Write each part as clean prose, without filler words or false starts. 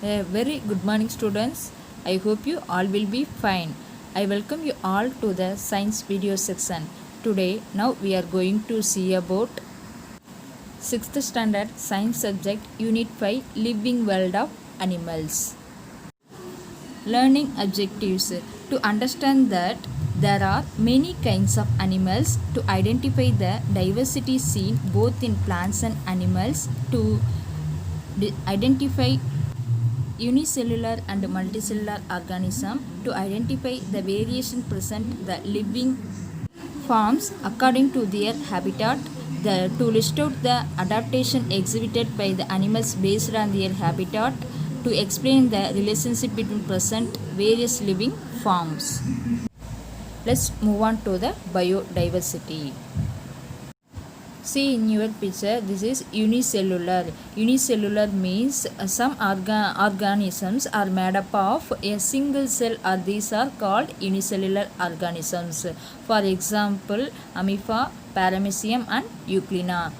A very good morning, students. I hope you all will be fine. I welcome you all to the science video section. Today, now we are going to see about 6th standard science subject Unit 5 Living World of Animals. Learning objectives. To understand that there are many kinds of animals, to identify the diversity seen both in plants and animals, to identify unicellular and multicellular organism, to identify the variation present the living forms according to their habitat, to list out the adaptation exhibited by the animals based on their habitat, to explain the relationship between present various living forms. Let's move on to the biodiversity. See in your picture, this is unicellular. Unicellular means some organisms are made up of a single cell, or these are called unicellular organisms. For example, Amoeba, Paramecium and Euglena.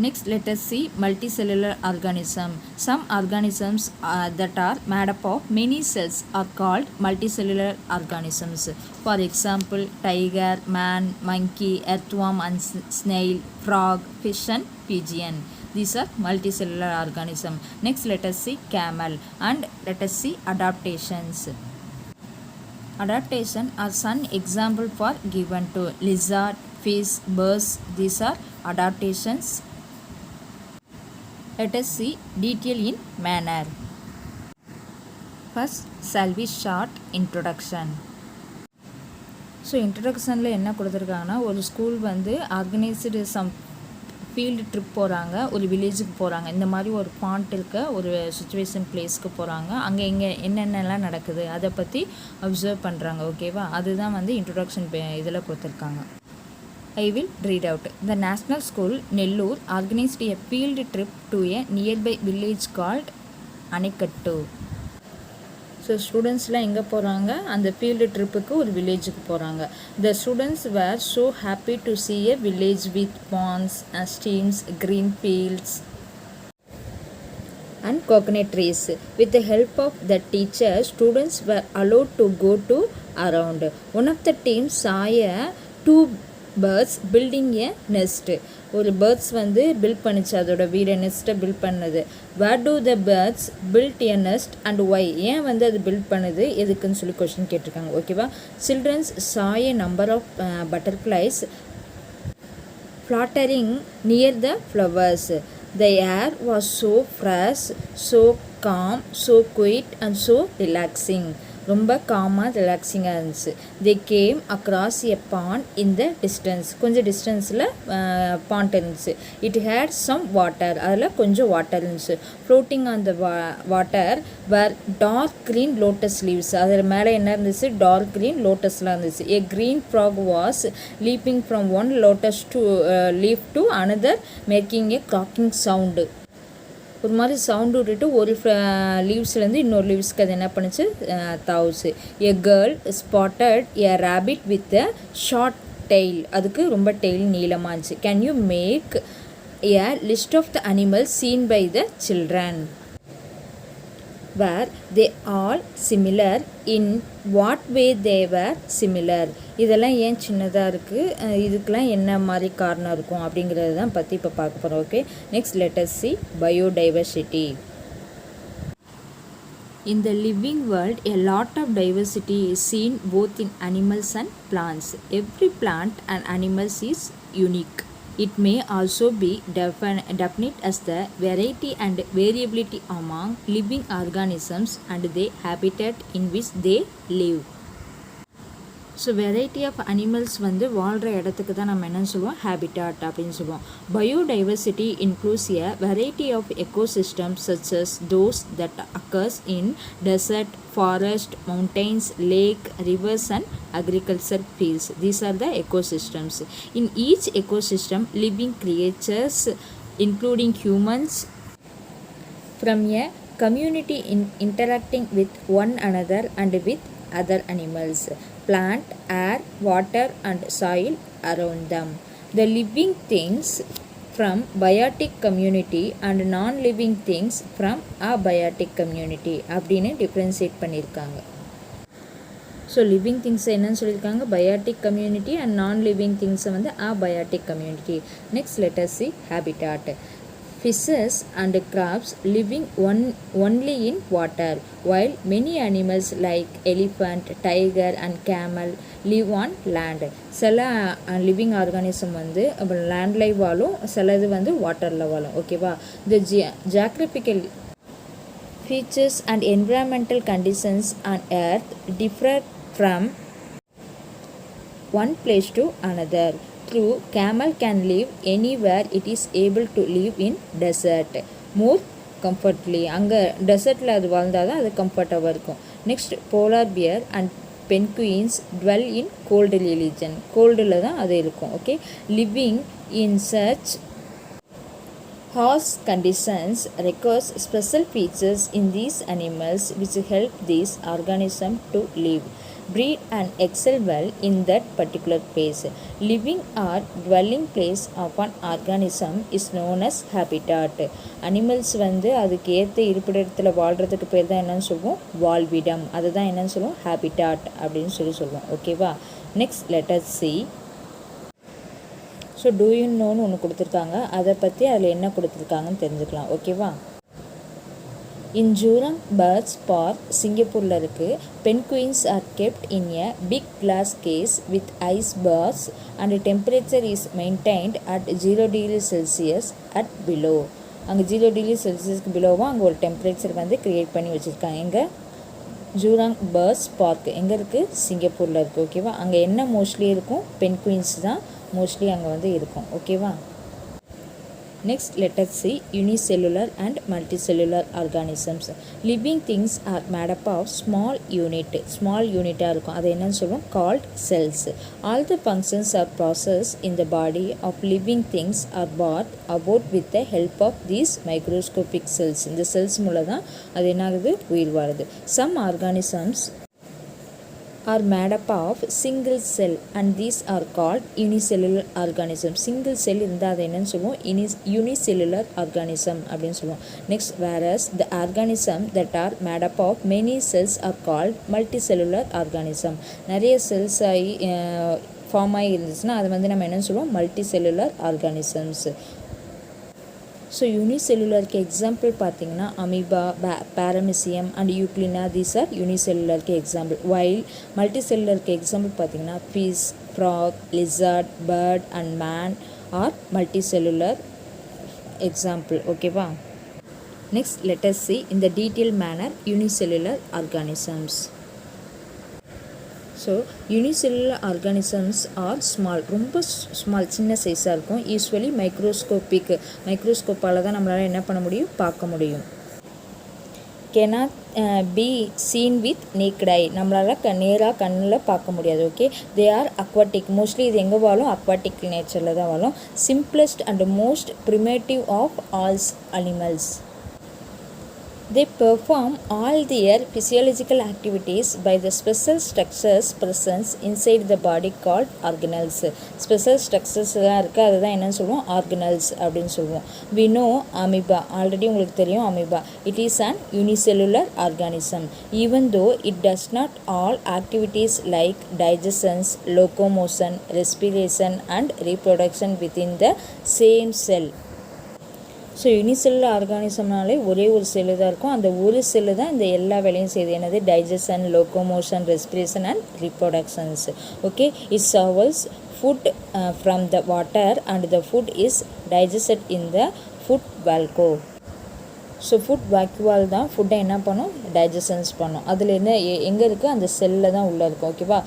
Next, let us see multicellular organism. Some organisms that are made up of many cells are called multicellular organisms. For example, tiger, man, monkey, earthworm and snail, frog, fish and pigeon. These are multicellular organisms. Next, let us see camel and let us see adaptations. Adaptation are some example for given to lizard, fish, birds. These are adaptations. Let us see detail in manner. First, shall we short introduction. So இன்ட்ரடக்ஷனில் என்ன கொடுத்துருக்காங்கன்னா, ஒரு school வந்து organised some field trip போகிறாங்க, ஒரு வில்லேஜுக்கு போகிறாங்க. இந்த மாதிரி ஒரு பாயிண்ட் இருக்க ஒரு சுச்சுவேஷன் பிளேஸ்க்கு போகிறாங்க. அங்கே இங்கே என்னென்னலாம் நடக்குது அதை பற்றி அப்சர்வ் பண்ணுறாங்க. ஓகேவா, அதுதான் வந்து இன்ட்ரடக்ஷன் இதில் கொடுத்துருக்காங்க. I will read out. The National School, Nellore, organized a field trip to a nearby village called Anikattu. So ஸ்டூடெண்ட்ஸ்லாம் எங்கே போகிறாங்க, அந்த ஃபீல்டு ட்ரிப்புக்கு ஒரு வில்லேஜுக்கு போகிறாங்க. The students were so happy to see a village with ponds, streams, green fields and coconut trees. With the help of the teacher, students were allowed to go to around. One of the team saw two birds building a nest. ஒரு birds வந்து build பண்ணிச்சு, அதோட வீடை நெஸ்ட்டை build பண்ணுது. Where do the birds build a nest and why, ஏன் வந்து அது பில்ட் பண்ணுது, எதுக்குன்னு சொல்லி கொஸ்டின் கேட்டிருக்காங்க. ஓகேவா, children's saw a number of butterflies fluttering near the flowers. The air was so fresh, so calm, so quiet and so relaxing. ரொம்ப காமாக ரிலாக்ஸிங்காக இருந்துச்சு. They came across a bond in the distance, கொஞ்சம் டிஸ்டன்ஸில் bond இருந்துச்சு. It had some water, அதில் கொஞ்சம் water இருந்துச்சு. Floating on the water were dark green lotus leaves, அதில் மேலே என்ன இருந்துச்சு, டார்க் க்ரீன் லோட்டஸ்லாம் இருந்துச்சு. A green frog was leaping from one lotus to leaf to another making a croaking sound. ஒரு மாதிரி சவுண்டு விட்டுட்டு ஒரு லீவ்ஸ்லேருந்து இன்னொரு லீவ்ஸ்க்கு அது என்ன பண்ணுச்சு, தாவுச்சு. A girl spotted a rabbit with a short tail, அதுக்கு ரொம்ப டெய்ல் நீளமாக இருந்துச்சு. Can you make a list of the animals seen by the children? Were they all similar, in what way they were similar. இதெல்லாம் ஏன் சின்னதாக இருக்குது, இதுக்கெலாம் என்ன மாதிரி காரணம் இருக்கும் அப்படிங்கிறது தான் பற்றி இப்போ பார்க்க போகிறோம். Okay, next let us see biodiversity. In the living world, a lot of diversity is seen both in animals and plants. Every plant and animal is unique. It may also be defined as the variety and variability among living organisms and the habitat in which they live. So variety of animals வந்து வாழ்கிற இடத்துக்கு தான் நம்ம என்னென்னு சொல்லுவோம், habitat அப்படின்னு சொல்லுவோம். Biodiversity includes a variety of ecosystems such as those that occurs in desert, forest, mountains, lake, rivers and agriculture fields. These are the ecosystems. In each ecosystem, living creatures including humans from a community interacting with one another and with other animals, plant, air, water and soil around them. The living things from biotic community and non-living things from abiotic community அப்படின்னு differentiate பண்ணியிருக்காங்க. So living திங்ஸை என்னன்னு சொல்லியிருக்காங்க, biotic community and non living திங்ஸை வந்து abiotic community. Next let us see habitat. Fishes and crabs living only in water, while many animals like elephant, tiger and camel live on land. சில living organism வந்து land live வாழும், சிலது வந்து வாட்டரில் வாழும். ஓகேவா? இந்த geographical features and environmental conditions on earth differ from one place to another. True, camel can live anywhere it is able to live in desert more comfortably. அங்கே டெசர்ட்டில் அது வாழ்ந்தால் தான் அது கம்ஃபர்ட்டாக இருக்கும். Next polar bear and Penguins dwell in cold region. கோல்டில் தான் அது இருக்கும். Okay, living in such harsh conditions requires special features in these animals which help these organisms to live, breed and excel well in that particular place. Living or dwelling place of an organism is known as habitat. Animals வந்து அதுக்கு ஏற்ற இருப்பிடத்தில் வாழ்கிறதுக்கு பேர் தான் என்னன்னு சொல்லுவோம், வாழ்விடம். அதுதான் என்னன்னு சொல்லுவோம், habitat அப்படின்னு சொல்லுவோம். ஓகேவா? Next let us see. So do you நோன்னு ஒன்று கொடுத்துருக்காங்க, அதை பற்றி அதில் என்ன கொடுத்துருக்காங்கன்னு தெரிஞ்சுக்கலாம். ஓகேவா? இன் ஜூராங் பேர்ட்ஸ் பார்க் சிங்கப்பூரில் இருக்குது. Penguins are kept in a big glass case with ice bars and temperature is maintained at 0°C at below. அங்கே 0°C பிலோவாக அங்கே ஒரு டெம்பரேச்சர் வந்து க்ரியேட் பண்ணி வச்சுருக்காங்க. எங்கே? ஜூராங் பேர்ட்ஸ் பார்க் எங்கே இருக்குது? சிங்கப்பூரில் இருக்குது. ஓகேவா? அங்கே என்ன மோஸ்ட்லி இருக்கும், பென்குயின்ஸ் தான் மோஸ்ட்லி அங்கே வந்து இருக்கும். ஓகேவா? Next let us see unicellular and multicellular organisms. Living things are made up of small unit இருக்கும். அது என்னன்னு சொல்லுவோம், called cells. All the functions or process in the body of living things are brought about with the help of these microscopic cells. இந்த cells மூலம் தான் அது என்ன ஆகுது, உயிர் வாழுது. Some organisms are made up of single cell and these are called unicellular organisms. single cell இருந்தால் அது என்னன்னு சொல்லுவோம், unicellular organism அப்படின்னு சொல்லுவோம். next, whereas the organism that are made up of many cells are called multicellular organism. நிறைய cells ஆகி form ஆகி இருந்துச்சுன்னா அது வந்து நம்ம என்னன்னு சொல்லுவோம், multicellular organisms. ஸோ யூனிசெல்லுலருக்கு எக்ஸாம்பிள் பார்த்தீங்கன்னா amoeba, paramecium and euglena, these are யூனிசெல்லுலருக்கு எக்ஸாம்பிள். வைல் மல்டிசெல்லுலருக்கு எக்ஸாம்பிள் பார்த்தீங்கன்னா fish, frog, lizard, bird and man are multicellular example. ஓகேவா? Next let us see in the detailed manner unicellular organisms. So unicellular organisms are small, ரொம்ப small, சின்ன சைஸாக இருக்கும். Usually மைக்ரோஸ்கோப்பால் தான் நம்மளால் என்ன பண்ண முடியும், பார்க்க முடியும். cannot be seen with naked eye, நம்மளால் நேராக கண்ணில் பார்க்க முடியாது. Okay, they are aquatic. Mostly இது எங்கே வாழும், அக்வாட்டிக் நேச்சரில் தான் வாழும். Simplest and most primitive of all animals. They perform all their physiological activities by the special structures present inside the body called organelles. Special structures எல்லாம் இருக்குது, அதுதான் என்னன்னு சொல்லுவோம், organelles அப்படின்னு சொல்லுவோம். We know amoeba, ஆல்ரெடி உங்களுக்கு தெரியும் amoeba. It is an unicellular organism. Even though it does not all activities like digestion, locomotion, respiration and reproduction within the same cell. So unicellular ஆர்கானிசம்னாலே ஒரே ஒரு செல்லு தான் இருக்கும். அந்த ஒரு செல்லு தான் இந்த எல்லா வேலையும் செய்யுது. என்னது, digestion, locomotion, respiration and reproductions. Okay, it serves food from the water and the food is digested in the food வால்கோ. ஸோ ஃபுட் வாக்யூவால் தான் ஃபுட்டை என்ன பண்ணும், டைஜஷன்ஸ் பண்ணும். அதில் என்ன எங்கே இருக்குது, அந்த செல்லில் தான் உள்ளே இருக்கும். ஓகேவா?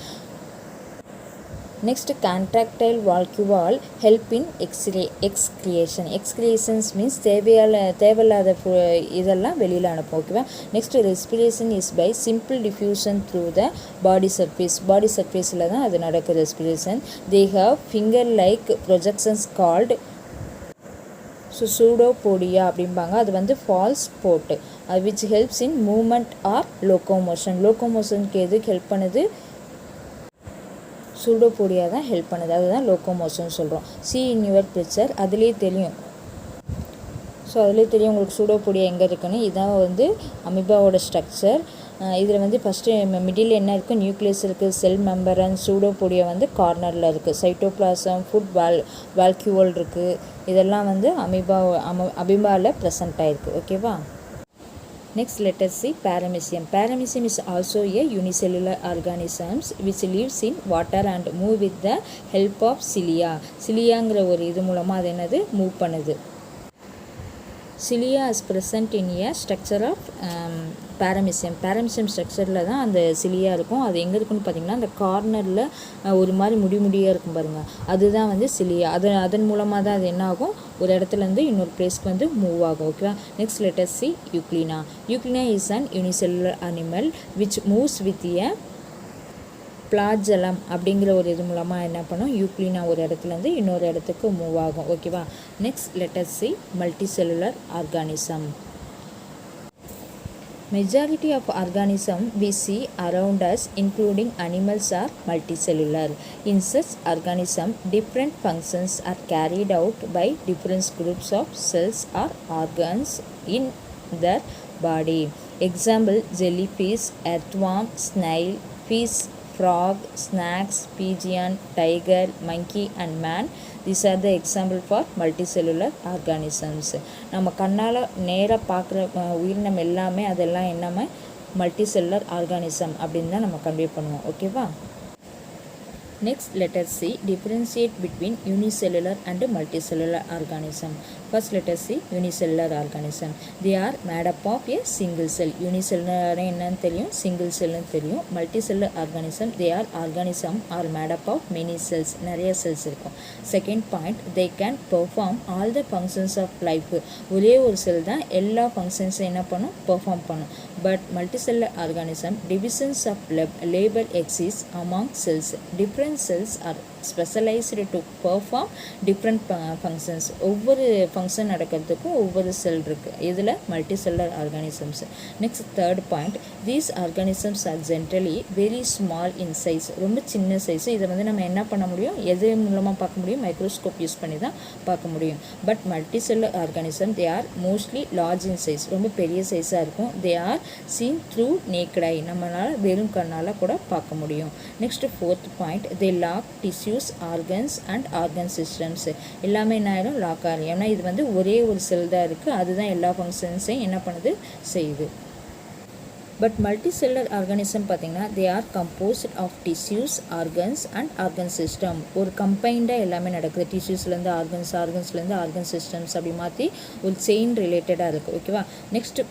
Next, contractile vacuole help in excretion. Excretions means தேவையில்லாத இதெல்லாம் வெளியில் அனுப்பும். ஓகேவா? Next, respiration is by simple diffusion through the body surface. Body சர்ஃபேஸில் தான் அது நடக்குது respiration. They have finger like projections called pseudopodia அப்படிம்பாங்க. அது வந்து ஃபால்ஸ் போட்டு, which helps in movement or locomotion. லோகோமோஷனுக்கு எதுக்கு ஹெல்ப் பண்ணுது, சூடோபோடியா தான் ஹெல்ப் பண்ணுது, அதுதான் லோக்கோமோஷன் சொல்கிறோம். சி இன் யுவர் பிக்சர், அதுலேயே தெரியும். ஸோ அதிலே தெரியும் உங்களுக்கு சூடோபோடியா எங்கே இருக்குன்னு. இதான் வந்து அமீபாவோட ஸ்ட்ரக்சர். இதில் வந்து ஃபஸ்ட்டு மிடில் என்ன இருக்குது, நியூக்ளியஸ் இருக்குது, செல் மெம்பரன். சூடோபோடியா வந்து கார்னரில் இருக்குது. சைட்டோபிளாசம், ஃபுட் வால்க்யூல் இருக்குது. இதெல்லாம் வந்து அமீபாவில் ப்ரெசென்ட் ஆகிருக்கு. ஓகேவா. Next, let us see paramecium. Paramecium is also a unicellular organisms which lives in water and move with the help of cilia. சிலியாங்கிற ஒரு இது மூலமாக அது என்னது மூவ் பண்ணுது. Cilia is present in a structure of paramecium. Paramecium ஸ்ட்ரக்சரில் தான் அந்த சிலியா இருக்கும். அது எங்கே இருக்குன்னு பார்த்தீங்கன்னா அந்த கார்னரில் ஒரு மாதிரி முடியாக இருக்கும் பாருங்கள், அதுதான் வந்து சிலியா. அதன் மூலமாக தான் அது என்ன ஆகும், ஒரு இடத்துலேருந்து இன்னொரு பிளேஸ்க்கு வந்து மூவ் ஆகும். ஓகேவா. Next let us see euglena. Euglena is an unicellular animal which moves with a flagellum அப்படிங்கிற ஒரு இது மூலமாக என்ன பண்ணும், யூக்ளினா ஒரு இடத்துலேருந்து இன்னொரு இடத்துக்கு மூவ் ஆகும். ஓகேவா. Next let us see multicellular organism. Majority of organisms we see around us, including animals, are multicellular. In such organisms, different functions are carried out by different groups of cells or organs in their body. Example: jellyfish, earthworm, snail, fish, frog, snakes, pigeon, tiger, monkey and man. These are the example for multicellular organisms. நம்ம கண்ணால் நேராக பார்க்குற உயிரினம் எல்லாமே அதெல்லாம் என்னமே multicellular organism அப்படின்னு தான் நம்ம கன்வே பண்ணுவோம். ஓகேவா. Next, let us see differentiate between unicellular and multicellular organism. First, let us see unicellular organism. They are made up of a single cell. Unicellular என்னன்னு தெரியும், single cell தெரியும். Multicellular organism, they are organism are made up of many cells. நிறைய cells இருக்கும். Second point, they can perform all the functions of life. ஒரே ஒரு செல் தான் எல்லா functions என்ன பண்ணும், perform பண்ணும். But multicellular organism, divisions of labor exist among cells. Different cells are specialized to perform different functions. ஒவ்வொரு ஃபங்க்ஷன் நடக்கிறதுக்கும் ஒவ்வொரு செல் இருக்குது. இதில் multicellular organisms. Next third point, these organisms are generally very small in size. ரொம்ப சின்ன size. இதை வந்து நம்ம என்ன பண்ண முடியும், எது மூலமாக பார்க்க முடியும், மைக்ரோஸ்கோப் யூஸ் பண்ணி தான் பார்க்க முடியும். But multicellular organism they are mostly large in size. ரொம்ப பெரிய சைஸாக இருக்கும். They are seen through naked eye, நம்மளால் வெறும் கண்ணால் கூட பார்க்க முடியும். Next fourth point, they lack tissues, organs and organ systems. எல்லாமே என்ன ஆயிடும், லாக் ஆகும். ஏன்னா இது வந்து ஒரே ஒரு செல் தான் இருக்குது, அதுதான் எல்லா ஃபங்க்ஷன்ஸையும் என்ன பண்ணுது, செய்யுது. பட் மல்டிசெல்லுலர் ஆர்கானிசம் பார்த்திங்கன்னா they are composed of tissues, organs and organ system. ஒரு கம்பைண்டாக எல்லாமே நடக்குது. டிஷ்யூஸ்லேருந்து ஆர்கன்ஸ், ஆர்கன்ஸ்லேருந்து ஆர்கன் சிஸ்டம்ஸ் அப்படி மாற்றி ஒரு செயின் ரிலேட்டடாக இருக்குது. ஓகேவா. Next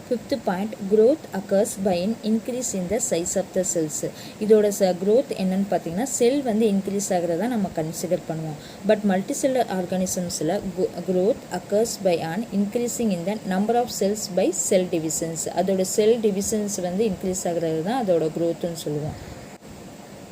fifth point, growth occurs by an increase in the size of the cells. இதோட growth என்னன்னு பார்த்தீங்கன்னா செல் வந்து இன்க்ரீஸ் ஆகிறதா நம்ம கன்சிடர் பண்ணுவோம். பட் மல்டிசெல்லுலர் ஆர்கானிசம்ஸில் growth occurs by an increasing in the number of cells by cell divisions. அதோட செல் divisions வந்து increase ஆகிறது தான் அதோட growthன்னு சொல்லுவோம்.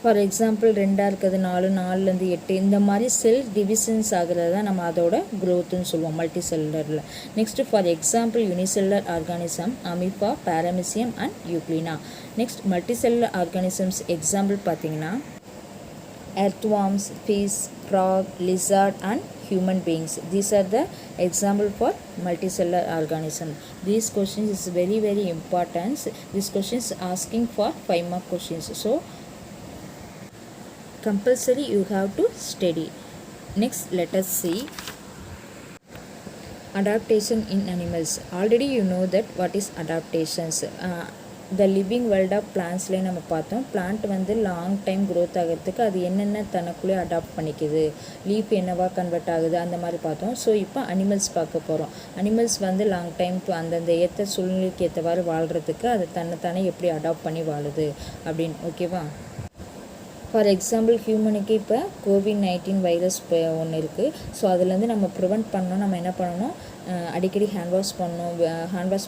ஃபார் எக்ஸாம்பிள் 2 இருக்குது, 4, 4லேருந்து 8 இந்த மாதிரி செல் டிவிஷன்ஸ் ஆகிறது தான் நம்ம அதோட க்ரோத்துன்னு சொல்லுவோம் மல்டி செல்லுலரில். Next for example unicellular organism amoeba, paramecium and euglena. Next multicellular organisms example பார்த்தீங்கன்னா earthworms, fish, frog, lizard and human beings. These are the example for multicellular organism. These questions is very very important. This question is asking for 5 mark questions. So compulsory you have to study. Next let us see adaptation in animals. Already you know that what is adaptations. The living world of பிளான்ட்ஸ்லேயே நம்ம பார்த்தோம். Plant வந்து long time growth ஆகிறதுக்கு அது என்னென்ன தனக்குள்ளே adapt பண்ணிக்குது, leaf என்னவா convert ஆகுது அந்த மாதிரி பார்த்தோம். ஸோ இப்போ அனிமல்ஸ் பார்க்க போகிறோம். அனிமல்ஸ் வந்து லாங் டைம் அந்தந்த ஏற்ற சூழ்நிலைக்கு ஏற்றவாறு வாழ்கிறதுக்கு அது தன்னைத்தானே எப்படி அடாப்ட் பண்ணி வாழுது அப்படின்னு. ஓகேவா. ஃபார் எக்ஸாம்பிள் ஹியூமனுக்கு இப்போ COVID-19 வைரஸ் ஒன்று இருக்குது. ஸோ அதுலேருந்து நம்ம ப்ரிவெண்ட் பண்ணணும். நம்ம என்ன பண்ணணும், அடிக்கடி ஹேண்ட் வாஷ்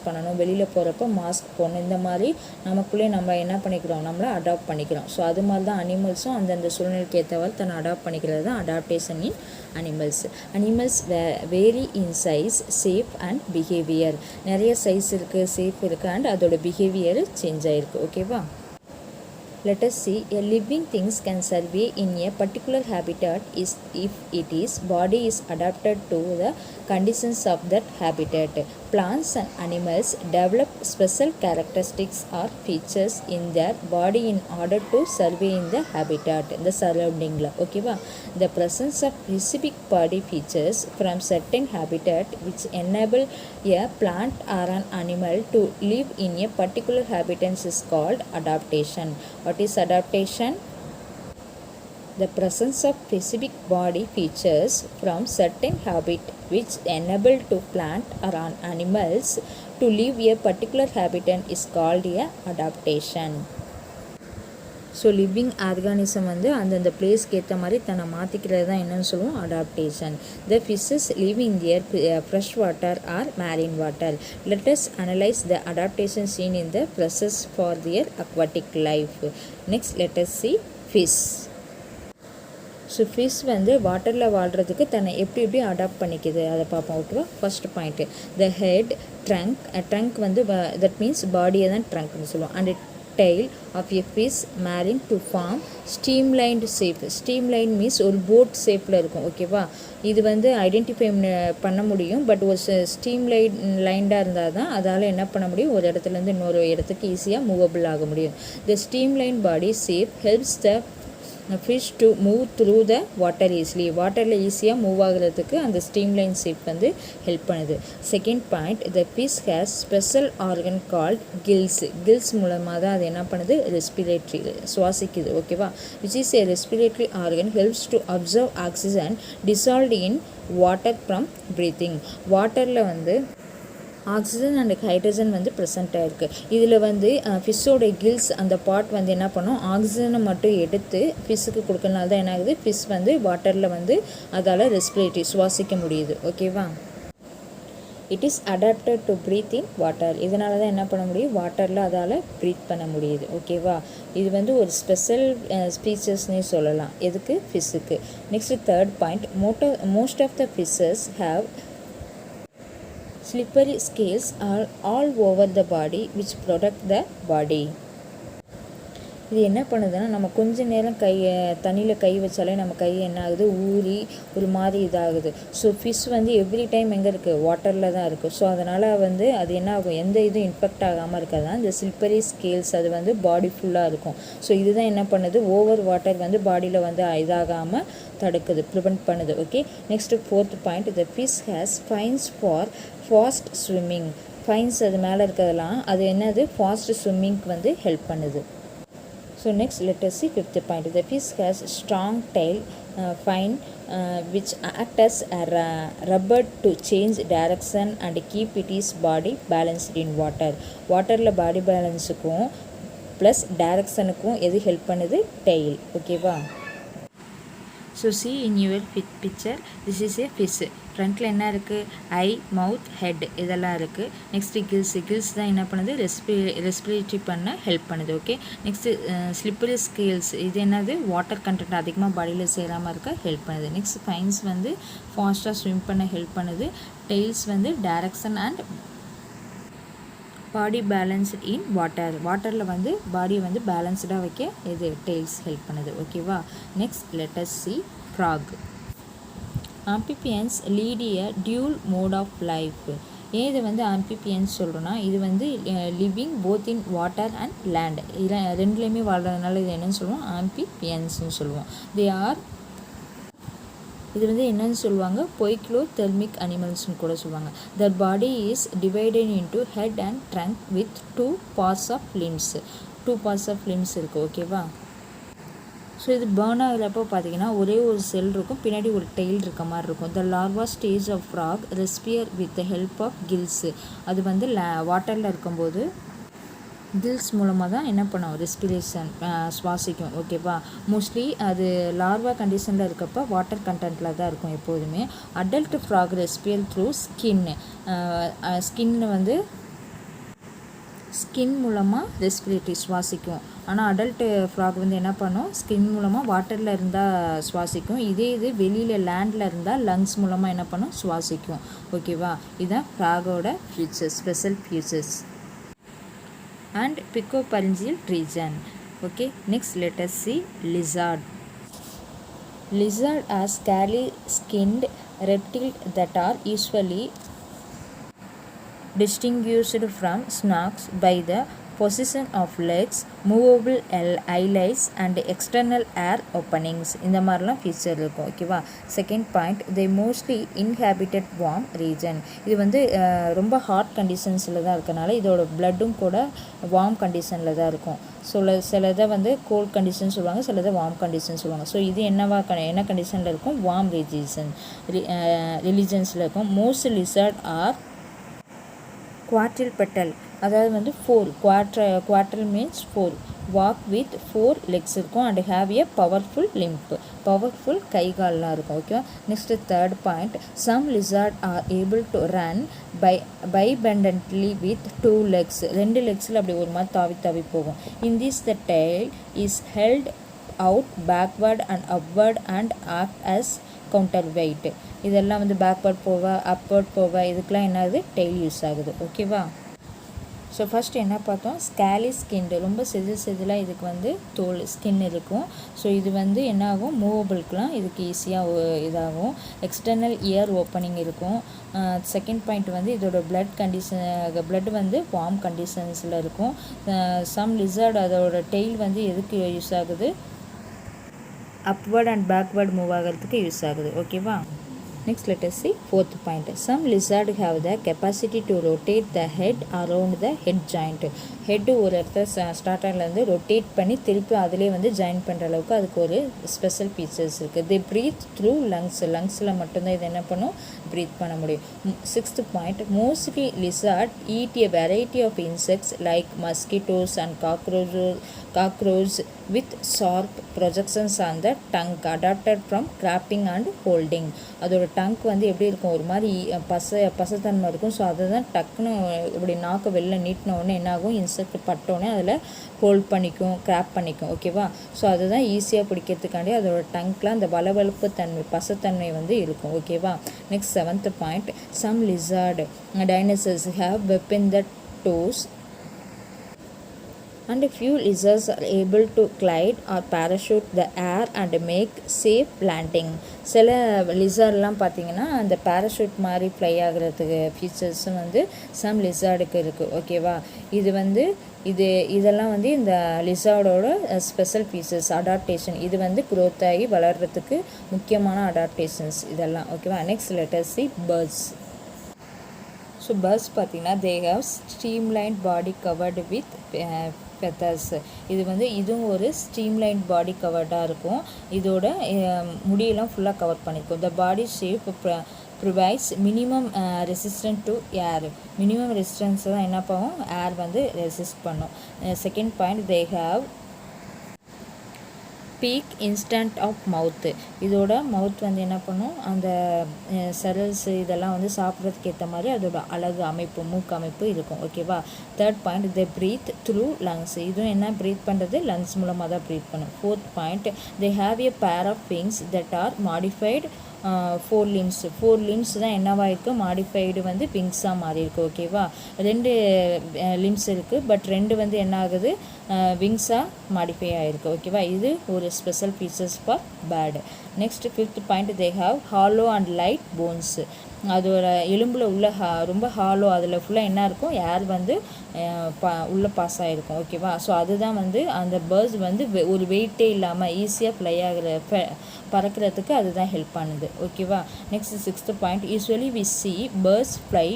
பண்ணணும், வெளியில் போகிறப்ப மாஸ்க் போடணும். இந்த மாதிரி நமக்குள்ளே நம்ம என்ன பண்ணிக்கிறோம், நம்மளை அடாப்ட் பண்ணிக்கிறோம். ஸோ அது மாதிரி தான் அனிமல்ஸும் அந்தந்த சூழ்நிலைக்கு ஏற்றவாறு தன்னை அடாப்ட் பண்ணிக்கிறது தான் adaptation in animals. Animals vary in size, shape and behaviour. நிறைய சைஸ் இருக்குது, ஷேப் இருக்குது அண்ட் அதோட பிஹேவியர் சேஞ்ச் ஆகிருக்கு. ஓகேவா. Let us see, a living things can survive in a particular habitat is if its body is adapted to the conditions of that habitat. Plants and animals develop special characteristics or features in their body in order to survive in the habitat, in the surrounding. Okay, the presence of specific body features from certain habitat which enable a plant or an animal to live in a particular habitat is called adaptation. What is adaptation? The presence of specific body features from certain habit which enable to plant or animals to live a particular habitat is called a adaptation. So living organism வந்து அந்தந்த பிளேஸ்க்கு ஏற்ற மாதிரி தன்னை மாற்றிக்கிறது தான் என்னென்னு சொல்லுவோம், adaptation. The fishes live in their fresh water or marine water. Let us analyse the adaptation seen in the process for their aquatic life. Next let us see fish. So fish வந்து வாட்டரில் வாழ்கிறதுக்கு தன்னை எப்படி adapt பண்ணிக்குது அதை பார்ப்போம். ஓகேவா, first point the head trunk வந்து that means பாடியை தான் ட்ரங்க்னு சொல்லுவோம். And tail of a fish marine to form streamlined shape. streamlined means ஒரு போட் ஷேப்பில் இருக்கும். ஓகேவா, இது வந்து ஐடென்டிஃபை பண்ண முடியும். பட் ஒரு ஸ்ட்ரீம்லைண்டாக இருந்தால் தான் அதால் என்ன பண்ண முடியும், ஒரு இடத்துலேருந்து இன்னொரு இடத்துக்கு ஈஸியாக மூவபிள் ஆக முடியும். The streamline body shape helps the fish to move through the water easily. வாட்டரில் ஈஸியாக மூவ் ஆகிறதுக்கு அந்த ஸ்ட்ரீம்லைன் ஷேப் வந்து ஹெல்ப் பண்ணுது. Second point, the fish has special organ called gills. gills மூலமாக தான் அது என்ன பண்ணுது, ரெஸ்பிரேட்டரி சுவாசிக்குது. ஓகேவா, which is a respiratory organ helps to observe oxygen dissolved in water from breathing. வாட்டரில் வந்து ஆக்சிஜன் அண்ட் ஹைட்ரஜன் வந்து ப்ரெசென்ட் ஆகிருக்கு. இதில் வந்து ஃபிஷ்ஷோட கில்ஸ் அந்த பார்ட் வந்து என்ன பண்ணும், ஆக்சிஜனை மட்டும் எடுத்து ஃபிஷ்ஷுக்கு கொடுக்கறனால தான் என்ன ஆகுது, ஃபிஷ் வந்து வாட்டரில் வந்து அதால் ரெஸ்பிரேட்டரி சுவாசிக்க முடியுது. ஓகேவா, it is adapted to breathe in water. இதனால தான் என்ன பண்ண முடியும், வாட்டரில் அதால் ப்ரீத் பண்ண முடியுது. ஓகேவா, இது வந்து ஒரு ஸ்பெஷல் ஸ்பீச்சஸ்னே சொல்லலாம். எதுக்கு, ஃபிஷ்ஷுக்கு. Next third point, most of the fishes have slippery scales are all over the body which protect the body. இது என்ன பண்ணுதுன்னா, நம்ம கொஞ்ச நேரம் தண்ணியில் கை வச்சாலே நம்ம கை என்ன ஆகுது, ஊறி ஒரு மாதிரி இதாகுது. ஸோ ஃபிஷ் வந்து எவ்ரி டைம் எங்கே இருக்குது, வாட்டரில் தான் இருக்குது. ஸோ அதனால் வந்து அது என்ன ஆகும், எந்த இதுவும் இன்ஃபெக்ட் ஆகாமல் இருக்கிறது தான் இந்த ஸ்லிப்பரி ஸ்கேல்ஸ். அது வந்து பாடி ஃபுல்லாக இருக்கும். ஸோ இதுதான் என்ன பண்ணுது, ஓவர் வாட்டர் வந்து பாடியில் வந்து இதாகாமல் தடுக்குது, ப்ரிவெண்ட் பண்ணுது. Okay, next fourth point, the fish has fines for fast swimming. Fines அது மேலே இருக்கிறதெல்லாம் அது என்னது, ஃபாஸ்ட் ஸ்விம்மிங்க்கு வந்து ஹெல்ப் பண்ணுது. So next let us see fifth point, the fish has strong tail fin which act as a rubber to change direction and keep its body balanced in water. வாட்டரில் பாடி பேலன்ஸுக்கும் plus டைரக்ஷனுக்கும் எது help பண்ணுது, tail. ஓகேவா, so see in your picture, this is a fish. ஃப்ரண்ட்டில் என்ன இருக்குது, ஐ, மவுத், head இதெல்லாம் இருக்குது. Next kills தான் என்ன பண்ணுது, ரெஸ்பிரேட்டரி பண்ண ஹெல்ப் பண்ணுது. ஓகே, நெக்ஸ்ட்டு ஸ்லிப்பரி ஸ்கேல்ஸ், இது என்னது, வாட்டர் கண்டென்ட் அதிகமாக பாடியில் சேராமல் இருக்க ஹெல்ப் பண்ணுது. நெக்ஸ்ட் ஃபைன்ஸ் வந்து ஃபாஸ்ட்டாக ஸ்விம் பண்ண ஹெல்ப் பண்ணுது. டெய்ல்ஸ் வந்து டைரக்ஷன் அண்ட் பாடி பேலன்ஸ்ட் இன் வாட்டரில் வந்து பாடியை வந்து பேலன்ஸ்டாக வைக்க இது டெய்ல்ஸ் ஹெல்ப் பண்ணுது. ஓகேவா, next let us see frog. amphibians lead a dual mode of life. ஏன் இது வந்து amphibians சொல்கிறோன்னா, இது வந்து living both in water and land, ரெண்டுலேயுமே வாழ்கிறதுனால இது என்னன்னு சொல்லுவோம், amphibiansன்னு சொல்லுவோம். இது வந்து என்னன்னு சொல்லுவாங்க, பொய்க்ளோ தெர்மிக் அனிமல்ஸ்னு கூட சொல்லுவாங்க. That body is divided into head and trunk with two parts of limbs இருக்குது. ஓகேவா, ஸோ இது பேர்ன் ஆகிறப்போ பார்த்தீங்கன்னா ஒரே ஒரு செல் இருக்கும், பின்னாடி ஒரு டெய்ல் இருக்க மாதிரி இருக்கும். The larva stage of frog respire with the help of gills. அது வந்து வாட்டரில் இருக்கும்போது கில்ஸ் மூலமாக தான் என்ன பண்ணும், ரெஸ்பிரேஷன் சுவாசிக்கும். ஓகேவா, மோஸ்ட்லி அது லார்வா கண்டிஷனில் இருக்கப்போ வாட்டர் கண்டென்ட்டில் தான் இருக்கும் எப்போதுமே. அடல்ட் ஃப்ராக் ரெஸ்பியர் த்ரூ ஸ்கின் வந்து ஸ்கின் மூலமாக ரெஸ்பிரேட்டரி சுவாசிக்கும். ஆனால் அடல்ட் ஃப்ராக் வந்து என்ன பண்ணும், ஸ்கின் மூலமாக வாட்டரில் இருந்தால் சுவாசிக்கும். இது வெளியில் லேண்டில் இருந்தால் லங்ஸ் மூலமாக என்ன பண்ணும், சுவாசிக்கும். ஓகேவா, இதுதான் ஃப்ராகோட features, special features. And buccopharyngeal region. Okay, next let us see lizard. Lizard are scaly skinned reptiles that are usually distinguished from snakes by the possession of legs, movable eyelids and external air openings. இந்த மாதிரிலாம் feature இருக்கும். ஓகேவா. Second point, they mostly inhabited warm region. இது வந்து ரொம்ப hot கண்டிஷன்ஸில் தான் இருக்கனால இதோட பிளட்டும் கூட வார்ம் கண்டிஷனில் தான் இருக்கும். சிலதை வந்து கோல்ட் கண்டிஷன் சொல்லுவாங்க, சிலதை வார்ம் கண்டிஷன் சொல்லுவாங்க. ஸோ இது என்ன கண்டிஷனில் இருக்கும்? வார்ம் ரிலிஜன்ஸில் இருக்கும். மோஸ்ட் லிசர்ட் ஆர் quadrupedal, அதாவது வந்து 4 quadral means 4, walk with 4 legs இருக்கும் and have a powerful limb, powerful கைகால்லாம் இருக்கும். ஓகேவா. Next third point, some lizard are able to run bipedally with 2 legs, 2 லெக்ஸில் அப்படி ஒரு மாதிரி தாவி போகும். In this the tail is held out backward and upward and act as counter weight. இதெல்லாம் வந்து பேக்வர்ட் போவ அப்வர்ட் போவ இதுக்கெலாம் என்ன ஆகுது? டெய்ல் யூஸ் ஆகுது. ஓகேவா. ஸோ ஃபஸ்ட்டு என்ன பார்த்தோம்? ஸ்கேலி ஸ்கின், ரொம்ப செதிலாக இதுக்கு வந்து தோல் ஸ்கின் இருக்கும். ஸோ இது வந்து என்ன ஆகும்? மூவபிள்க்கெலாம் இதுக்கு ஈஸியாக இதாகும். எக்ஸ்டர்னல் இயர் ஓப்பனிங் இருக்கும். செகண்ட் பாயிண்ட் வந்து இதோட பிளட் வந்து வார்ம் கண்டிஷன்ஸில் இருக்கும். சம் லிசர்ட் அதோட டெய்ல் வந்து எதுக்கு யூஸ் ஆகுது? அப்வர்ட் அண்ட் பேக்வர்ட் மூவ் ஆகிறதுக்கு யூஸ் ஆகுது. ஓகேவா. Next let us see fourth point. Some lizards have the capacity to rotate the head around the head joint. Head ஒரு இடத்துல ஸ்டார்டர்லேருந்து ரொட்டேட் பண்ணி திருப்பி அதிலே வந்து ஜாயின் பண்ணுற அளவுக்கு அதுக்கு ஒரு ஸ்பெஷல் ஃபீச்சர்ஸ் இருக்குது. தி ப்ரீத் த்ரூ லங்ஸில் மட்டும்தான் இது என்ன பண்ணும்? ப்ரீத் பண்ண முடியும். Sixth point, mostly lizard eat a variety of insects like mosquitoes and cockroach with sharp projections on the tongue adapted from grabbing and holding. அதோட டங்க் வந்து எப்படி இருக்கும்? ஒரு மாதிரி பசத்தன்மை இருக்கும். ஸோ அதை தான் டக்குன்னு இப்படி நாக்கு வெளில நீட்டினோடனே என்னாகும்? இன்செக்ட் பட்டோடனே அதில் ஹோல்ட் பண்ணிக்கும், கிராப் பண்ணிக்கும். ஓகேவா. ஸோ அதுதான் ஈஸியாக பிடிக்கிறதுக்காண்டி அதோட டங்க்கில் அந்த வளவளப்பு தன்மை பசத்தன்மை வந்து இருக்கும். ஓகேவா. Next seventh point, some lizard dinosaurs have web in the toes and few lizards are able to glide or parachute the air and make safe landing. சில லிசார்ட்லாம் பார்த்தீங்கன்னா அந்த பேராஷூட் மாதிரி ஃப்ளை ஆகிறதுக்கு ஃபீச்சர்ஸும் வந்து சம் லிசார்டுக்கு இருக்குது. ஓகேவா. இது வந்து இதெல்லாம் வந்து இந்த லிசார்டோட ஸ்பெஷல் ஃபீச்சர்ஸ், அடாப்டேஷன். இது வந்து க்ரோத் ஆகி வளர்கிறதுக்கு முக்கியமான அடாப்டேஷன்ஸ் இதெல்லாம். ஓகேவா. Next let us see birds. So birds பார்த்திங்கன்னா they have streamline body covered with feathers. இது வந்து இதுவும் ஒரு ஸ்ட்ரீம்லைன் பாடி கவர்டாக இருக்கும். இதோட முடியெல்லாம் ஃபுல்லாக கவர் பண்ணியிருக்கும். The body shape provides minimum resistant to air. Minimum resistance தான் என்ன பண்ணும்? ஏர் வந்து ரெசிஸ்ட் பண்ணும். Second point, they have beak instead of mouth. இதோட மவுத் வந்து என்ன பண்ணும்? அந்த செரல்ஸ் இதெல்லாம் வந்து சாப்பிட்றதுக்கு ஏற்ற மாதிரி அதோட அழகு அமைப்பு, மூக்கு அமைப்பு இருக்கும். ஓகேவா. Third point, they breathe through lungs. இதுவும் என்ன ப்ரீத் பண்ணுறது? லங்ஸ் மூலமாக தான் ப்ரீத் பண்ணும். Fourth point, they have a pair of wings that are modified 4 limbs தான் என்னவா இருக்குது? மாடிஃபைடு வந்து விங்ஸாக மாறி இருக்குது. ஓகேவா. 2 limbs இருக்குது, பட் 2 வந்து என்ன ஆகுது? விங்ஸாக மாடிஃபை ஆகிருக்கு. ஓகேவா. இது ஒரு special features for bird. Next fifth point, they have hollow and light bones. அதோட எலும்பில் உள்ள ரொம்ப ஹாலோ, அதில் ஃபுல்லாக என்ன இருக்கும்? ஏர் வந்து உள்ளே பாஸ் ஆகிருக்கும். ஓகேவா. ஸோ அதுதான் வந்து அந்த பேர்ட்ஸ் வந்து ஒரு வெயிட்டே இல்லாமல் ஈஸியாக ஃப்ளை பறக்கிறதுக்கு அதுதான் ஹெல்ப் பண்ணுது. ஓகேவா. Next sixth point, usually we see birds fly,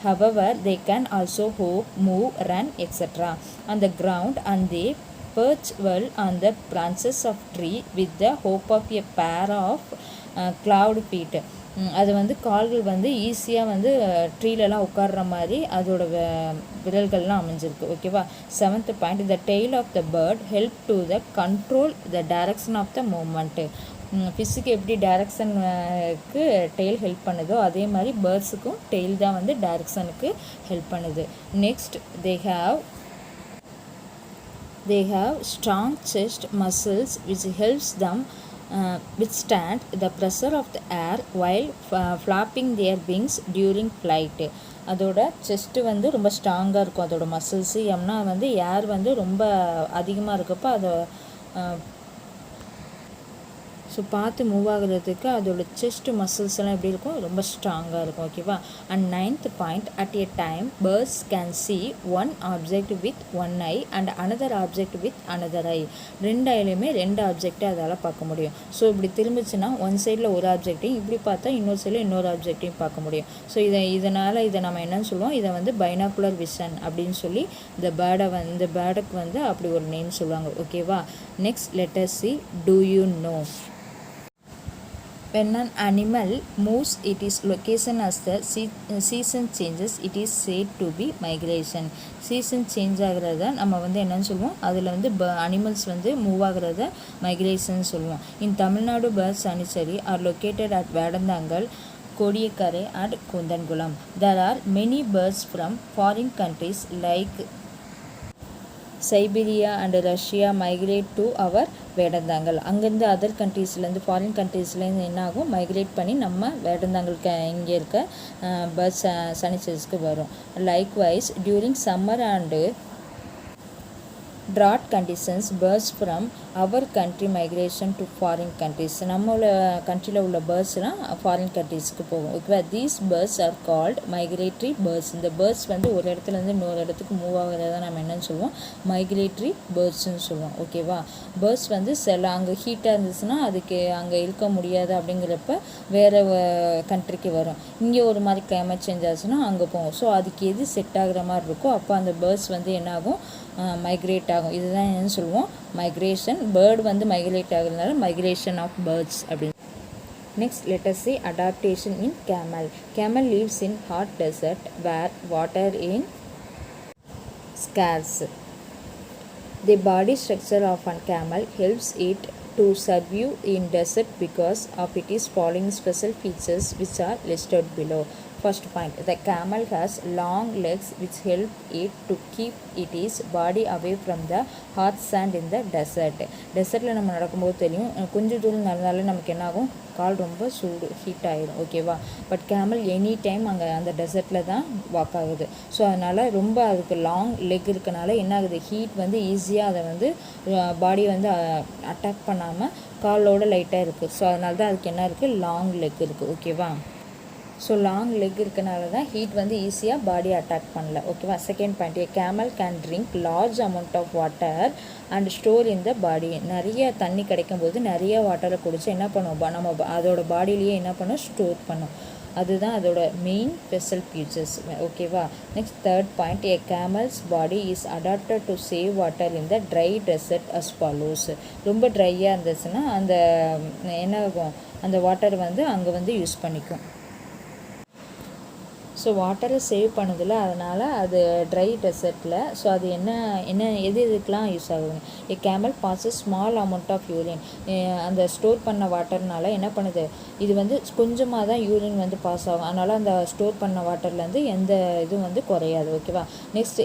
however they can also hop, move, run etc. on the ground and they perch well on the branches of tree with the hope of a pair of clawed feet. அது வந்து கால்கள் வந்து ஈஸியாக வந்து ட்ரீலெலாம் உட்கார்ற மாதிரி அதோட விரல்கள்லாம் அமைஞ்சிருக்கு. ஓகேவா. Seventh point, the tail of the bird help to the control the direction of the movement. ஃபிஷ்ஷுக்கு எப்படி டைரக்ஷனுக்கு டெய்ல் ஹெல்ப் பண்ணுதோ அதே மாதிரி பேர்ட்ஸுக்கும் டெய்ல் தான் வந்து டைரக்ஷனுக்கு ஹெல்ப் பண்ணுது. Next, they have strong chest muscles which helps them withstand the pressure of the air while flapping their wings during flight. அதோட செஸ்ட்டு வந்து ரொம்ப ஸ்ட்ராங்காக இருக்கும் அதோட மசில்ஸு. ஏன்னா வந்து ஏர் வந்து ரொம்ப அதிகமாக இருக்கப்போ அதை ஸோ பார்த்து மூவ் ஆகுறதுக்கு அதோட செஸ்ட் மசில்ஸ் எல்லாம் எப்படி இருக்கும், ரொம்ப ஸ்ட்ராங்காக இருக்கும். ஓகேவா. And 9th point, at a time birds can see one object with one eye and another object with another eye. ரெண்டு ஐலையுமே ரெண்டு ஆப்ஜெக்டை அதால் பார்க்க முடியும். ஸோ இப்படி திரும்பிச்சுன்னா ஒன் சைடில் ஒரு ஆப்ஜெக்டையும், இப்படி பார்த்தா இன்னொரு சைடில் இன்னொரு ஆப்ஜெக்டையும் பார்க்க முடியும். ஸோ இதனால் இதை நம்ம என்னன்னு சொல்லுவோம், இதை வந்து பைனாகுலர் விஷன் அப்படின்னு சொல்லி இந்த பேர்டுக்கு வந்து அப்படி ஒரு நேம் சொல்லுவாங்க. ஓகேவா. Next let us see, do you know? When an animal moves its location as the season changes, it is said to be migration. Season change ஆகிறத நம்ம வந்து என்னன்னு சொல்லுவோம், அதில் வந்து அனிமல்ஸ் வந்து மூவ் ஆகிறத மைக்ரேஷன் சொல்லுவோம். In Tamil Nadu birds sanctuary are located at Vedanthangal, Kodiyakkarai and Koonthankulam. There are many birds from foreign countries like Siberia and Russia migrate to our Vedanthangal. அங்கேருந்து அதர் கண்ட்ரீஸ்லேருந்து ஃபாரின் கண்ட்ரீஸ்லேருந்து என்ன ஆகும், மைக்ரேட் பண்ணி நம்ம வேடந்தாங்கலுக்கு இங்கே இருக்க பேர்ட்ஸ் சானிச்சரிஸ்க்கு வரும். Likewise during summer and drought conditions, birds from our country migration to foreign countries. நம்மளோட கண்ட்ரியில் உள்ள பேர்ட்ஸ்லாம் ஃபாரின் கண்ட்ரீஸ்க்கு போகும். ஓகேவா. These birds are called migratory birds. இந்த பேர்ட்ஸ் வந்து ஒரு இடத்துலேருந்து இன்னொரு இடத்துக்கு மூவ் ஆகிறத நம்ம என்னன்னு சொல்லுவோம், மைக்ரேட்டரி பேர்ட்ஸ்ன்னு சொல்லுவோம். ஓகேவா. பேர்ட்ஸ் வந்து சில அங்கே ஹீட்டாக இருந்துச்சுன்னா அதுக்கு அங்கே இருக்க முடியாது, அப்படிங்கிறப்ப வேறு கண்ட்ரிக்கு வரும். இங்கே ஒரு மாதிரி கிளைமேட் சேஞ்ச் ஆச்சுன்னா அங்கே போகும். ஸோ அதுக்கு எது செட் ஆகிற மாதிரி இருக்கோ அப்போ அந்த பேர்ட்ஸ் வந்து என்ன ஆகும், மைக்ரேட் ஆகும். இதுதான் என்னன்னு சொல்லுவோம், மைக்ரேஷன். பேர்டு வந்து மைக்ரேட் ஆகுறதுனால மைக்ரேஷன் ஆஃப் பேர்ட்ஸ் அப்படின்னு. Next let us see adaptation in camel. Camel lives in hot desert where water is scarce. The body structure of a camel helps it to survive in desert because of its following special features which are listed below. First point, the camel has long legs which help it to keep its body away from the hot sand in the desert. டெசர்ட்டில் நம்ம நடக்கும்போது தெரியும், கொஞ்சம் தூரம் நடந்தாலே நமக்கு என்ன ஆகும், கால் ரொம்ப சூடு ஹீட் ஆகிடும். ஓகேவா. பட் கேமல் எனி டைம் அங்கே அந்த டெசர்ட்டில் தான் வாக் ஆகுது. ஸோ அதனால் ரொம்ப அதுக்கு லாங் லெக் இருக்கனால என்ன ஆகுது, ஹீட் வந்து ஈஸியாக அதை வந்து பாடியை வந்து அட்டாக் பண்ணாமல் காலோட லைட்டாக இருக்குது. ஸோ அதனால தான் அதுக்கு என்ன இருக்குது, லாங் லெக் இருக்குது. ஓகேவா. ஸோ லாங் லெக் இருக்கனால தான் ஹீட் வந்து ஈஸியாக பாடியை அட்டாக் பண்ணல. ஓகேவா. Second point, a camel can drink large amount of water and store in the body. நிறைய தண்ணி கிடைக்கும்போது நிறைய வாட்டரை குடிச்சு என்ன பண்ணுவோம், நம்ம அதோட பாடியிலேயே என்ன பண்ணும், ஸ்டோர் பண்ணும். அதுதான் அதோட மெயின் ஸ்பெஷல் ஃபீச்சர்ஸ். ஓகேவா. Next third point, a camel's body is adapted to save water in the dry desert as follows. ரொம்ப ட்ரையாக இருந்துச்சுன்னா அந்த என்ன ஆகும், அந்த வாட்டர் வந்து அங்கே வந்து யூஸ் பண்ணிக்கும். ஸோ வாட்டரை சேவ் பண்ணுதில்ல, அதனால் அது ட்ரை டெசர்ட்டில். ஸோ அது எதுக்கெலாம் யூஸ் ஆகுதுங்க, a camel passes small amount of urine. அந்த ஸ்டோர் பண்ண வாட்டர்னால என்ன பண்ணுது, இது வந்து கொஞ்சமாக தான் யூரின் வந்து பாஸ் ஆகும். அதனால் அந்த ஸ்டோர் பண்ண வாட்டர்லேருந்து எந்த இதுவும் வந்து குறையாது. ஓகேவா. Next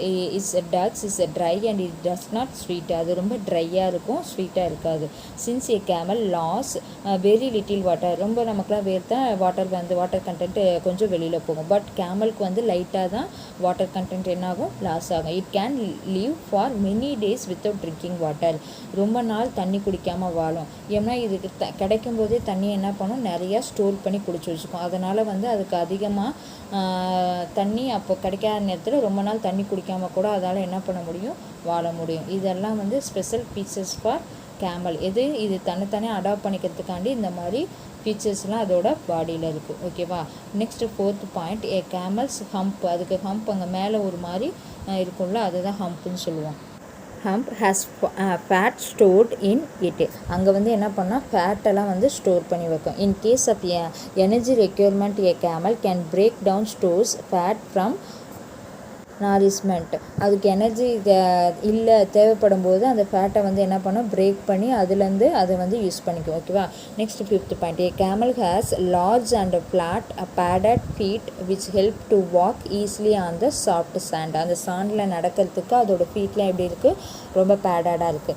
ducks is dry and it does not sweat. அது ரொம்ப ட்ரையாக இருக்கும், ஸ்வீட்டாக இருக்காது. Since a camel loses very little water. ரொம்ப நமக்குலாம் வேர்த்தா வாட்டர் கண்டென்ட் கொஞ்சம் வெளியில் போகும். பட் கேமலுக்கு வந்து லைட்டாக தான் வாட்டர் கண்டென்ட் என்ன ஆகும், லாஸ் ஆகும். It can leave for many days without drinking water. ரொம்ப நாள் தண்ணி குடிக்காமல் வாழும். ஏன்னா இதுக்கு கிடைக்கும் போதே தண்ணி என்ன பண்ணும், நிறையா ஸ்டோர் பண்ணி குடிச்சு வச்சுக்கும். அதனால் வந்து அதுக்கு அதிகமாக தண்ணி அப்போ கிடைக்காத நேரத்தில் ரொம்ப நாள் தண்ணி குடிக்காமல் கூட அதால் என்ன பண்ண முடியும், வாழ முடியும். இதெல்லாம் வந்து ஸ்பெஷல் ஃபீச்சர்ஸ் ஃபார் கேமல். இது தனித்தனி அடாப்ட் பண்ணிக்கிறதுக்காண்டி இந்த மாதிரி ஃபீச்சர்ஸ்லாம் அதோட பாடியில் இருக்குது. ஓகேவா. Next fourth point, a camel's hump. அதுக்கு ஹம்ப் அங்கே மேலே ஒரு மாதிரி இருக்கும்ல, அதுதான் ஹம்ப்புன்னு சொல்லுவோம். Hump has fat stored in it. அங்கே வந்து என்ன பண்ணால் ஃபேட்டெல்லாம் வந்து ஸ்டோர் பண்ணி வைக்கும். In case of energy requirement, a camel can break down stores fat from nourishment. அதுக்கு எனர்ஜி இல்லை தேவைப்படும் போது அந்த ஃபேட்டை வந்து என்ன பண்ணும், பிரேக் பண்ணி அதுலேருந்து அதை வந்து யூஸ் பண்ணிக்கும். ஓகேவா. Next fifth point, a camel has large and flat padded feet which help to walk easily on the soft sand. அந்த சாண்டில் நடக்கிறதுக்கு அதோட ஃபீட்லாம் எப்படி இருக்குது, ரொம்ப பேடடாக இருக்குது.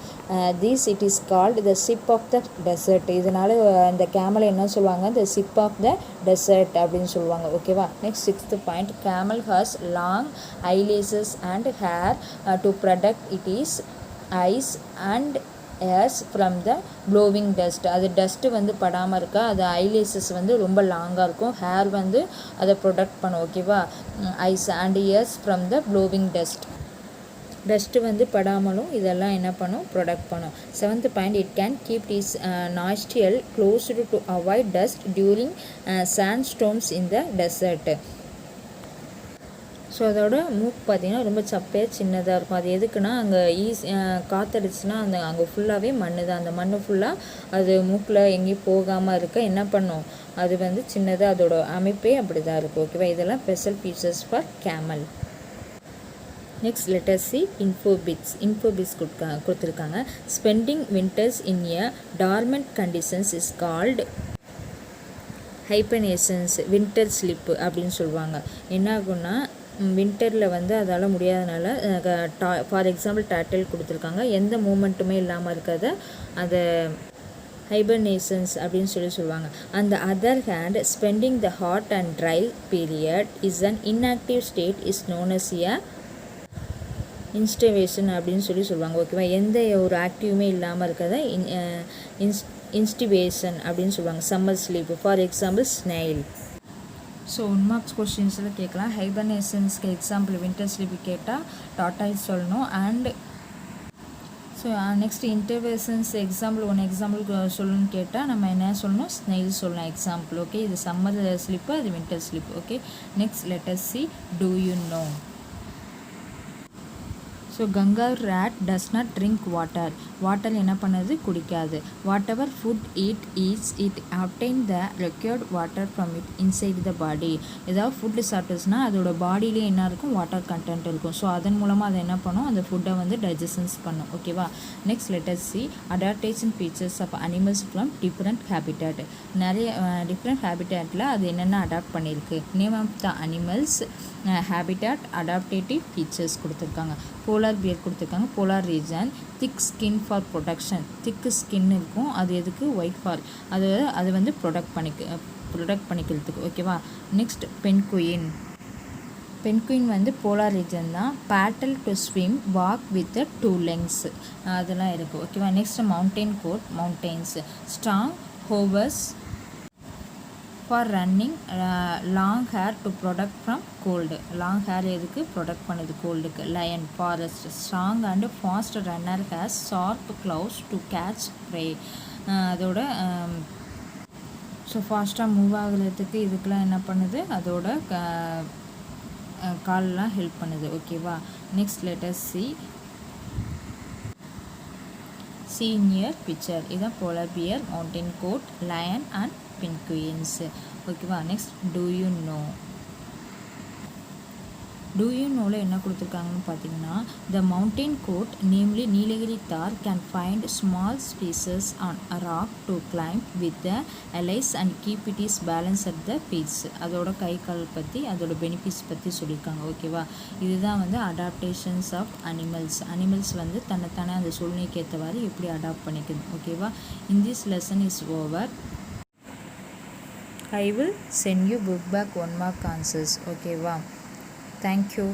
These it is called the ship of the desert. இதனால் இந்த கேமலை என்ன சொல்லுவாங்க, the ship of the desert அப்படின்னு சொல்லுவாங்க. ஓகேவா. Next 6th point, camel has long eyelashes and hair to protect it its eyes and ears from the blowing dust. அது dust வந்து படாமல் இருக்கா, அது ஐலேசஸ் வந்து ரொம்ப லாங்காக இருக்கும், ஹேர் வந்து அதை ப்ரொடெக்ட் பண்ணும். ஓகேவா. Eyes and ears from the blowing dust வந்து படாமலும் இதெல்லாம் என்ன பண்ணும், ப்ரொடெக்ட் பண்ணும். 7th point, it can keep its nostril closed to avoid dust during sand storms in the desert. So அதோட மூக்கு பார்த்திங்கன்னா ரொம்ப சப்பையாக சின்னதாக இருக்கும். அது எதுக்குன்னா அங்கே காற்றடிச்சுன்னா அங்கே ஃபுல்லாகவே மண் தான், அந்த மண் ஃபுல்லாக அது மூக்கில் எங்கேயும் போகாமல் இருக்க என்ன பண்ணும், அது வந்து சின்னதாக அதோட அமைப்பே அப்படி தான் இருக்கும். ஓகேவா. இதெல்லாம் special features for camel. Next let us see info bits கொடுத்துருக்காங்க. Spending winters in a dormant conditions is called hibernations, winter sleep அப்படின்னு சொல்லுவாங்க. என்ன ஆகும்னா வின்டரில் வந்து அதால் முடியாதனால ஃபார் எக்ஸாம்பிள் டர்ட்டில் கொடுத்துருக்காங்க, எந்த மூமெண்ட்டுமே இல்லாமல் இருக்கிறத அதை ஹைபர்னேஷன்ஸ் அப்படின்னு சொல்லுவாங்க. அந்த other hand spending the hot and dry period is an inactive state is known as a aestivation அப்படின்னு சொல்லுவாங்க. ஓகேவா. எந்த ஒரு ஆக்டிவுமே இல்லாமல் இருக்கிறத இன்ஸ்டிவேஷன் அப்படின்னு சொல்லுவாங்க. Summer sleep for example snail. So 1 marks கொஸ்டின்ஸில் கேட்கலாம். ஹைபர்னேஷன்ஸ்க்கு எக்ஸாம்பிள் வின்டர் ஸ்லீப் கேட்டால் டாட்டாய்ஸ் சொல்லணும். And so next aestivations example 1 example சொல்லணும்னு கேட்டால் நம்ம என்ன சொல்லணும், ஸ்னெயில் சொல்லலாம் எக்ஸாம்பிள். ஓகே. இது சம்மர் ஸ்லீப்பு, அது winter sleep. Okay. Next let us see do you know. So kangaroo rat does not drink water. Water என்ன பண்ணுது, குடிக்காது. Whatever food it obtain the required water from it inside the body. ஏதாவது food சாப்பிட்டுச்சுன்னா அதோட பாடியிலே என்ன இருக்கும், water content இருக்கும். So அதன் மூலமாக அதை என்ன பண்ணும், அந்த ஃபுட்டை வந்து டைஜஷன்ஸ் பண்ணும். ஓகேவா. Next let us see adaptation features of animals from different habitat. நிறைய டிஃப்ரெண்ட் ஹேபிட்டட்டில் அது என்னென்ன அடாப்ட் பண்ணியிருக்கு. Name of the animals, habitat, adaptative features கொடுத்துருக்காங்க. போலார் பியர் கொடுத்துருக்காங்க, polar region. Thick skin for protection, thick skin இருக்கும், அது எதுக்கு, ஒயிட் ஃபார் அது வந்து ப்ரொடக்ட் பண்ணிக்கிறதுக்கு. ஓகேவா. நெக்ஸ்ட் பென்குயின் வந்து போலார் ரீஜன் தான். Paddle to swim, walk with 2 legs அதெல்லாம் இருக்குது. ஓகேவா. Next mountain goat, mountains. Strong hooves for running, long hair to protect from cold. Long hair எதுக்கு, ப்ரொடக்ட் பண்ணுது கோல்டுக்கு. Lion, forest. Strong and fast runner has sharp claws to catch prey. அதோட so ஃபாஸ்ட்டாக move ஆகுறதுக்கு இதுக்கெலாம் என்ன பண்ணுது, அதோட கால்லாம் ஹெல்ப் பண்ணுது. ஓகேவா. Next let us see senior picture. இதான் polar bear, mountain goat, lion and penguins. ஓகேவா. Next do you know. do you knowல என்ன கொடுத்துருக்காங்கன்னு பார்த்தீங்கன்னா, the mountain goat namely Nilgiri தார் can find small spaces on a rock to climb with the allies and keep it is balance at the peaks. அதோட கை கால் பற்றி, அதோட benefits பற்றி சொல்லியிருக்காங்க. ஓகேவா. இதுதான் வந்து அடாப்டேஷன்ஸ் ஆஃப் அனிமல்ஸ் வந்து தன்னைத்தானே அந்த சூழ்நிலைக்கு ஏற்றவாறு எப்படி அடாப்ட் பண்ணிக்குது. ஓகேவா. in this lesson is over. I will send you book back 1 mark answers. ஓகேவா. Thank you.